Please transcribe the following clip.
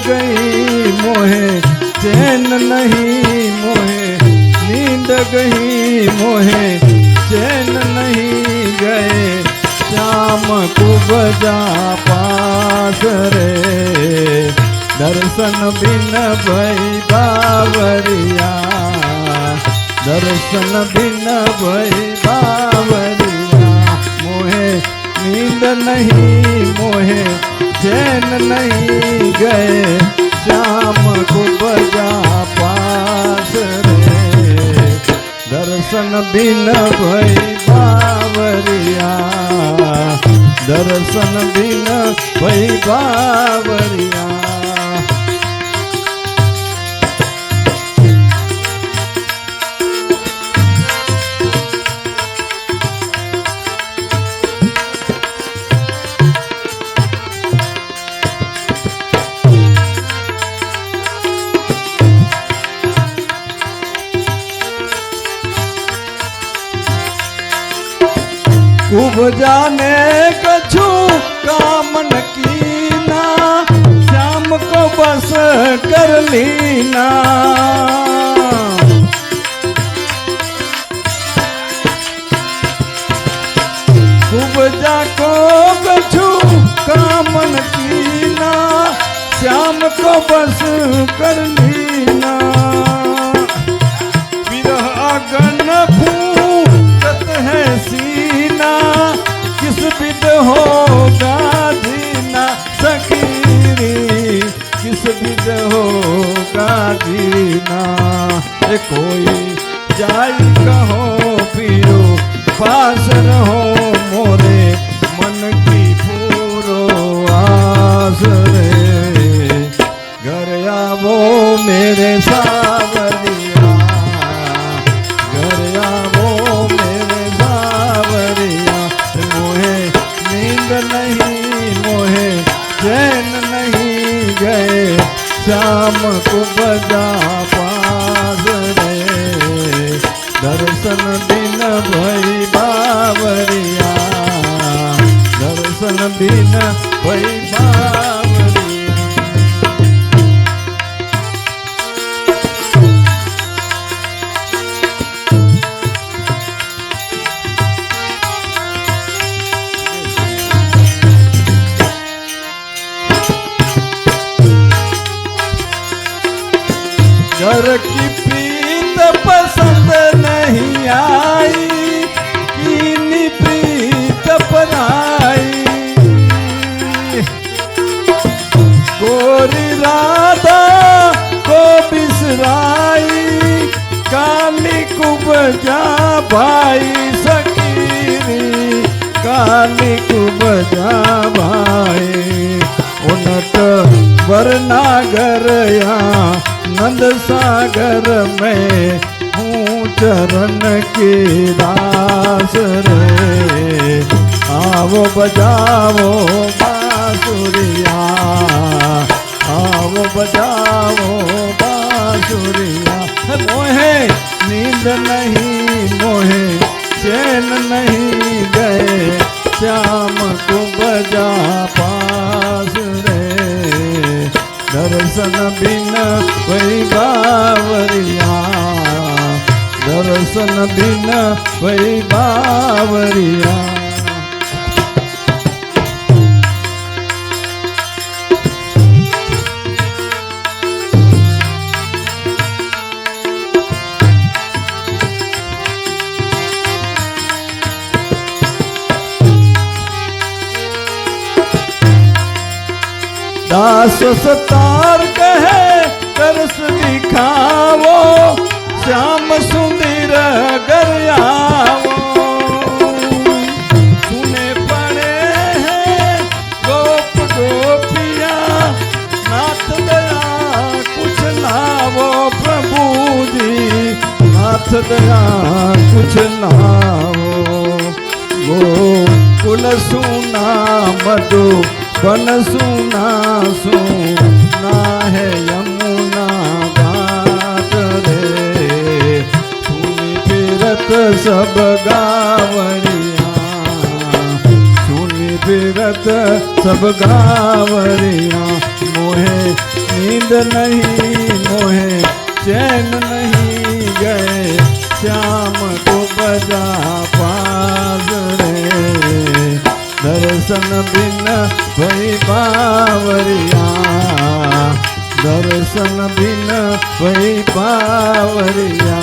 गई मोहे चैन नहीं मोहे नींद गई मोहे चैन नहीं गए श्याम को बजा पास रे दर्शन बिन भई बावरिया दर्शन बिन भई बावरिया मोहे नींद नहीं मोहे चैन नहीं गए श्याम को बजा पास रे दर्शन बिन भई बावरिया दर्शन बिन भई बावरिया खूब जाने कछु कामन कीना श्याम को बस कर लीना खूब जाको कछु कामन कीना श्याम को बस कर लीना विरह अगन फूटत है सीना किस विध होगा जीना सखीरी किस विध होगा जीना कोई जाई कहो पियो पास रहो मोरे मन की पूरो आस रे घर आवो मेरे सावरिया घर आवो मेरे सावरिया मोहे नींद नहीं मोहे चैन नहीं गए श्याम को बजा पास रे दर्शन बिन भई बावरिया दर्शन बिन भई बावरिया घर की प्रीत पसंद नहीं आई कीनी प्रीत पराई गोरी राधा को बिसराई काली कुबजा भाई सकीरी काली कुबजा भाई उनट वरनागर या नंद सागर में हूँ चरण के दास रे आओ बजाओ बांसुरिया आओ बजाओ बांसुरिया मोहे नींद नहीं मोहे चैन नहीं गए श्याम को बजा पास रे दर्शन बिन भई बावरिया दर्शन बिन भई बावरिया दास सतार कहे तरस दिखावो श्याम सुंदर घर आवो सुने पड़े हैं गोप गोपिया नाथ दया कुछ लावो प्रभु जी नाथ दया कुछ लावो गोकुल सुना मधु बन सुना सुना है यमुना घाट रे सुनी फिरत सब गावरिया सुनी फिरत सब गावरिया मोहे नहीं मोहे चैन नहीं गए श्याम को बजा पास रे दर्शन बिन भई बावरिया दर्शन बिन भई बावरिया